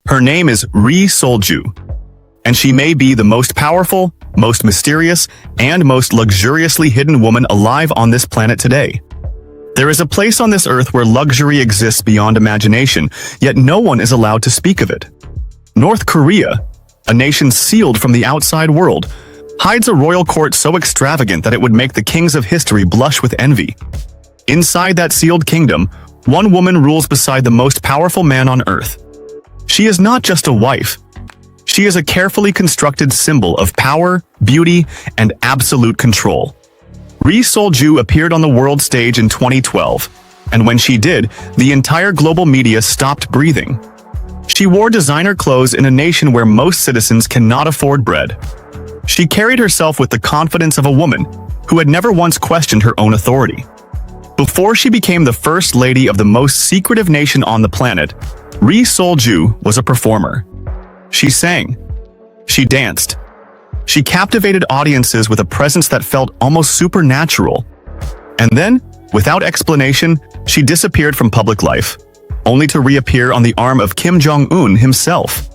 Her name is Ri Sol-ju, and she may be the most powerful, most mysterious, and most luxuriously hidden woman alive on this planet today. There is a place on this earth where luxury exists beyond imagination, yet no one is allowed to speak of it. North Korea, a nation sealed from the outside world, hides a royal court so extravagant that it would make the kings of history blush with envy. Inside that sealed kingdom, one woman rules beside the most powerful man on earth. She is not just a wife. She is a carefully constructed symbol of power, beauty, and absolute control. Ri Sol-ju appeared on the world stage in 2012, and when she did, the entire global media stopped breathing. She wore designer clothes in a nation where most citizens cannot afford bread. She carried herself with the confidence of a woman who had never once questioned her own authority. Before she became the first lady of the most secretive nation on the planet, Ri Sol-ju was a performer. She sang. She danced. She captivated audiences with a presence that felt almost supernatural. And then, without explanation, she disappeared from public life, only to reappear on the arm of Kim Jong Un himself.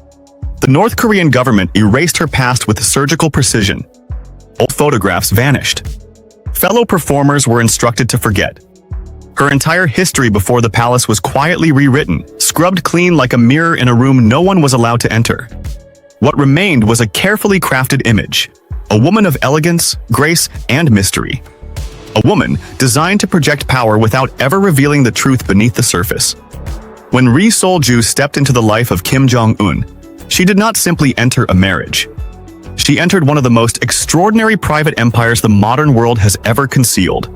The North Korean government erased her past with surgical precision. Old photographs vanished. Fellow performers were instructed to forget. Her entire history before the palace was quietly rewritten, scrubbed clean like a mirror in a room no one was allowed to enter. What remained was a carefully crafted image, a woman of elegance, grace, and mystery. A woman designed to project power without ever revealing the truth beneath the surface. When Ri Sol-ju stepped into the life of Kim Jong Un, she did not simply enter a marriage. She entered one of the most extraordinary private empires the modern world has ever concealed.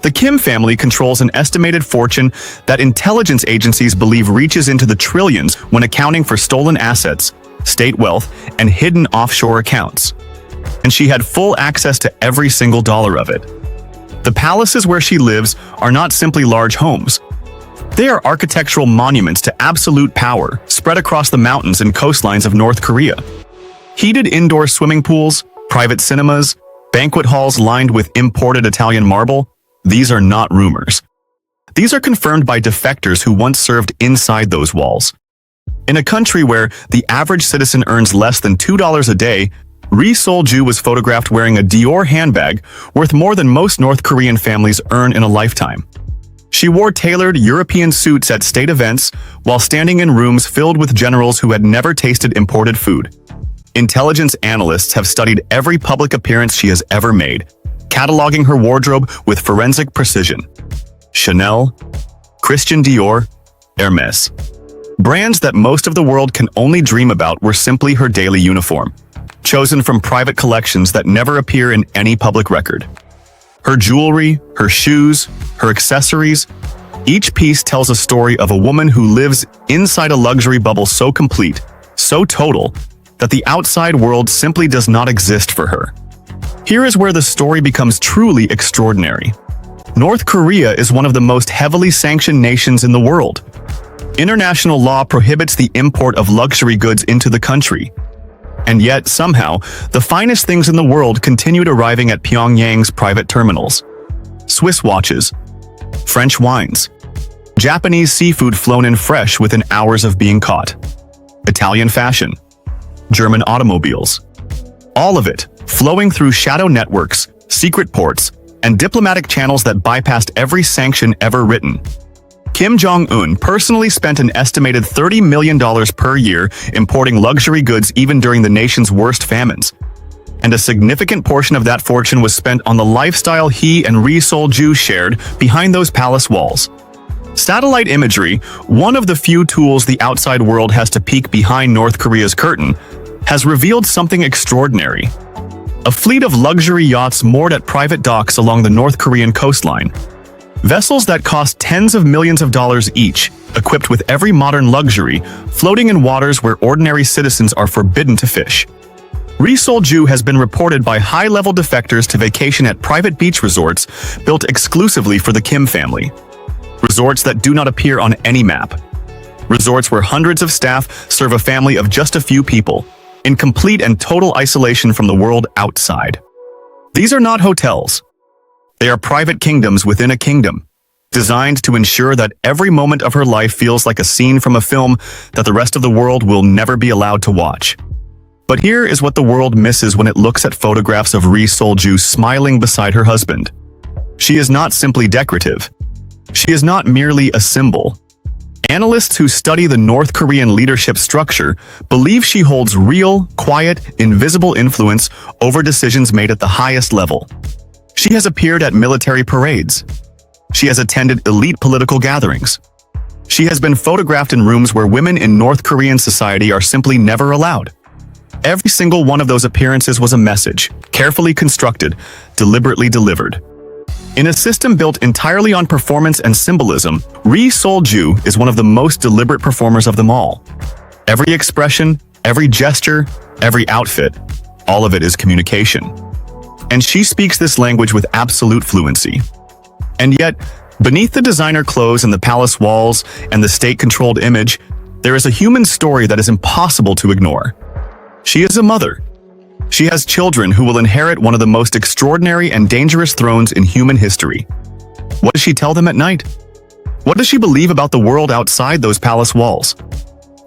The Kim family controls an estimated fortune that intelligence agencies believe reaches into the trillions when accounting for stolen assets, state wealth, and hidden offshore accounts. And she had full access to every single dollar of it. The palaces where she lives are not simply large homes. They are architectural monuments to absolute power spread across the mountains and coastlines of North Korea. Heated indoor swimming pools, private cinemas, banquet halls lined with imported Italian marble, these are not rumors. These are confirmed by defectors who once served inside those walls. In a country where the average citizen earns less than $2 a day, Ri Sol-ju was photographed wearing a Dior handbag worth more than most North Korean families earn in a lifetime. She wore tailored European suits at state events while standing in rooms filled with generals who had never tasted imported food. Intelligence analysts have studied every public appearance she has ever made, cataloging her wardrobe with forensic precision. Chanel, Christian Dior, Hermes. Brands that most of the world can only dream about were simply her daily uniform, chosen from private collections that never appear in any public record. Her jewelry, her shoes, her accessories, each piece tells a story of a woman who lives inside a luxury bubble so complete, so total, that the outside world simply does not exist for her. Here is where the story becomes truly extraordinary. North Korea is one of the most heavily sanctioned nations in the world. International law prohibits the import of luxury goods into the country. And yet, somehow, the finest things in the world continued arriving at Pyongyang's private terminals. Swiss watches, French wines, Japanese seafood flown in fresh within hours of being caught, Italian fashion, German automobiles. All of it flowing through shadow networks, secret ports, and diplomatic channels that bypassed every sanction ever written. Kim Jong Un personally spent an estimated $30 million per year importing luxury goods even during the nation's worst famines. And a significant portion of that fortune was spent on the lifestyle he and Ri Sol-ju shared behind those palace walls. Satellite imagery, one of the few tools the outside world has to peek behind North Korea's curtain, has revealed something extraordinary. A fleet of luxury yachts moored at private docks along the North Korean coastline. Vessels that cost tens of millions of dollars each, equipped with every modern luxury, floating in waters where ordinary citizens are forbidden to fish. Ri Sol-ju has been reported by high-level defectors to vacation at private beach resorts built exclusively for the Kim family. Resorts that do not appear on any map. Resorts where hundreds of staff serve a family of just a few people, in complete and total isolation from the world outside. These are not hotels. They are private kingdoms within a kingdom, designed to ensure that every moment of her life feels like a scene from a film that the rest of the world will never be allowed to watch. But here is what the world misses when it looks at photographs of Ri Sol-ju smiling beside her husband. She is not simply decorative. She is not merely a symbol. Analysts who study the North Korean leadership structure believe she holds real, quiet, invisible influence over decisions made at the highest level. She has appeared at military parades. She has attended elite political gatherings. She has been photographed in rooms where women in North Korean society are simply never allowed. Every single one of those appearances was a message, carefully constructed, deliberately delivered. In a system built entirely on performance and symbolism, Ri Sol-ju is one of the most deliberate performers of them all. Every expression, every gesture, every outfit, all of it is communication. And she speaks this language with absolute fluency. And yet, beneath the designer clothes and the palace walls and the state-controlled image, there is a human story that is impossible to ignore. She is a mother. She has children who will inherit one of the most extraordinary and dangerous thrones in human history. What does she tell them at night? What does she believe about the world outside those palace walls?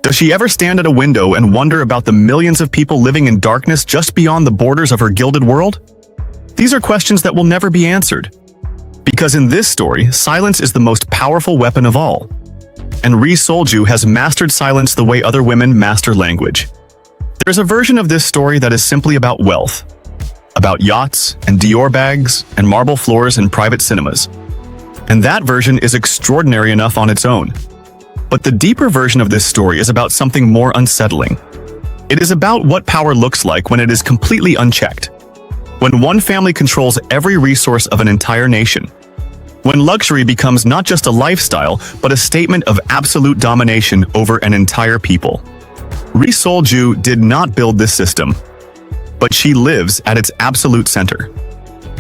Does she ever stand at a window and wonder about the millions of people living in darkness just beyond the borders of her gilded world? These are questions that will never be answered. Because in this story, silence is the most powerful weapon of all. And Ri Sol-ju has mastered silence the way other women master language. There's a version of this story that is simply about wealth, about yachts and Dior bags and marble floors in private cinemas. And that version is extraordinary enough on its own. But the deeper version of this story is about something more unsettling. It is about what power looks like when it is completely unchecked. When one family controls every resource of an entire nation. When luxury becomes not just a lifestyle, but a statement of absolute domination over an entire people. Ri Sol-ju did not build this system, but she lives at its absolute center.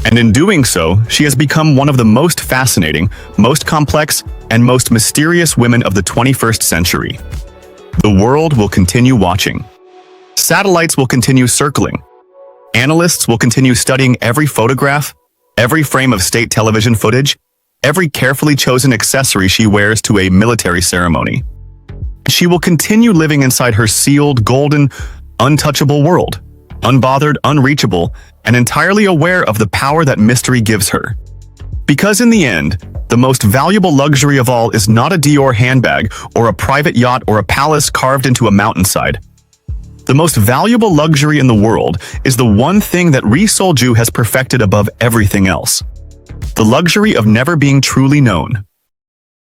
And in doing so, she has become one of the most fascinating, most complex, and most mysterious women of the 21st century. The world will continue watching. Satellites will continue circling. Analysts will continue studying every photograph, every frame of state television footage, every carefully chosen accessory she wears to a military ceremony. She will continue living inside her sealed, golden, untouchable world, unbothered, unreachable, and entirely aware of the power that mystery gives her. Because in the end, the most valuable luxury of all is not a Dior handbag or a private yacht or a palace carved into a mountainside. The most valuable luxury in the world is the one thing that Ri Sol-ju has perfected above everything else. The luxury of never being truly known.